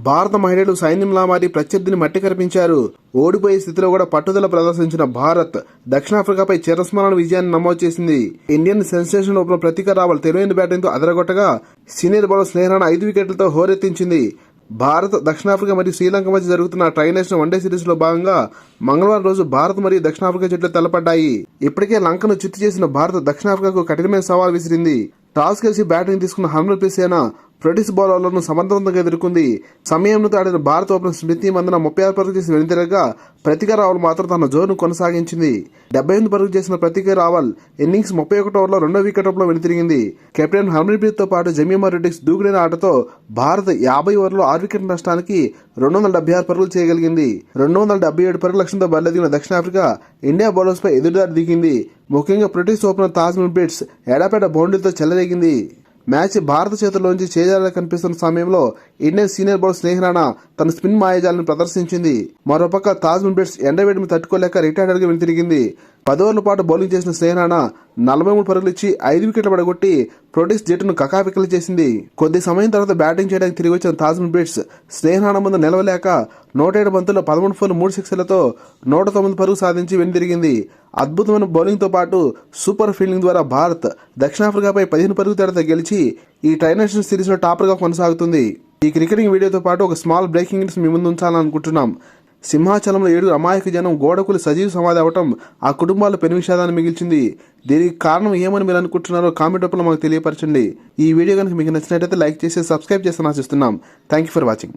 భారత మహిళలు సైన్యంలా మారి ప్రత్యర్థిని మట్టి కరిపించారు. ఓడిపోయే స్థితిలో కూడా పట్టుదల ప్రదర్శించిన భారత్ దక్షిణాఫ్రికాపై చిరస్మరణ విజయాన్ని నమోదు చేసింది. ఇండియన్ సెన్సేషన్ ఓపెనర్ ప్రతీక రావల్ తెలివైన బ్యాటింగ్ తో అదరగొట్టగా సీనియర్ బౌలర్ స్నేహ రాణా 5 వికెట్లతో హోరెత్తించింది. భారత్, దక్షిణాఫ్రికా మరియు శ్రీలంక మధ్య జరుగుతున్న ట్రైనేషన్ వన్డే సిరీస్ లో భాగంగా మంగళవారం రోజు భారత్ మరియు దక్షిణాఫ్రికా జట్లు తలపడ్డాయి. ఇప్పటికే లంకను చిత్తు చేసిన భారత్ దక్షిణాఫ్రికాకు కఠినమైన సవాల్ విసిరింది. టాస్ గెలిచి బ్యాటింగ్ తీసుకున్న హర్మన్ప్రీత్ సేన ప్రొటీస్ బౌలర్లను సమర్థవంతంగా ఎదుర్కొంది. సమయంలో ఆడిన భారత ఓపెనర్ స్మృతి మందన 36 పరుగులు చేసి వెనుతిరగగా ప్రతీక రావల్ మాత్రం తన జోరును కొనసాగించింది. 78 పరుగులు చేసిన ప్రతీక రావల్ ఇన్నింగ్స్ 31 ఓవర్లో 2వ వికెట్ లో వెనుతిరిగింది. కెప్టెన్ హర్మన్ప్రీత్ తో పాటు జమీమా రెడ్డిక్స్ దూకుడైన ఆటతో భారత్ 50 ఓవర్లో 6 వికెట్ల నష్టానికి 276 పరుగులు చేయగలిగింది. 277 పరుగుల లక్ష్యంతో బరిలెదిగిన దక్షిణాఫ్రికా ఇండియా బౌలర్స్ పై ఎదురుదాడి దిగింది. ముఖ్యంగా ప్రొటీస్ ఓపెనర్ తాజ్మన్ బిట్స్ ఎడాపెడా బౌండరీతో చెలరేగింది. మ్యాచ్ భారత చేతుల్లోంచి చేజారా కనిపిస్తున్న సమయంలో ఇండియన్ సీనియర్ బౌలర్ స్నేహ రాణా తన స్పిన్ మాయాజాలను ప్రదర్శించింది. మరోపక్క తాజ్మన్ బిట్స్ ఎండవేడిని తట్టుకోలేక రిటైర్డ్ గా వెనుతిరిగింది. 10 ఓవర్ల పాటు బౌలింగ్ చేసిన స్నేహ రాణా 43 పరుగులు ఇచ్చి 5 వికెట్లు పడగొట్టి ప్రొటీస్ జట్టును కకావికలు చేసింది. కొద్ది సమయం తర్వాత బ్యాటింగ్ చేయడానికి తిరిగి వచ్చిన తాజ్మన్ బిట్స్ స్నేహ రాణా ముందు నిలవలేక 107 బంతుల్లో 13 ఫోర్లు 3 సిక్సర్లతో 109 పరుగులు సాధించి వెనుతిరిగింది. అద్భుతమైన బౌలింగ్ తో పాటు సూపర్ ఫీల్డింగ్ ద్వారా భారత్ దక్షిణాఫ్రికాపై 15 పరుగుల తేడాతో గెలిచి ఈ ట్రైనేషన్ సిరీస్ లో టాపర్ గా కొనసాగుతుంది. ఈ క్రికెటింగ్ వీడియోతో పాటు ఒక స్మాల్ బ్రేకింగ్ న్యూస్ మీ ముందు ఉంచాలనుకుంటున్నాం. సింహాచలంలో 7 అమాయక జనం గోడకులు సజీవ సమాధి అవటం ఆ కుటుంబాలు పెను విషాదాన్ని మిగిల్చింది. దీనికి కారణం ఏమని మీరు అనుకుంటున్నారో కామెంట్ రూపంలో మాకు తెలియపరచండి. ఈ వీడియో కనుక మీకు నచ్చినట్లయితే లైక్ చేసి సబ్స్క్రైబ్ చేస్తాను ఆశిస్తున్నాం. Thank you for watching.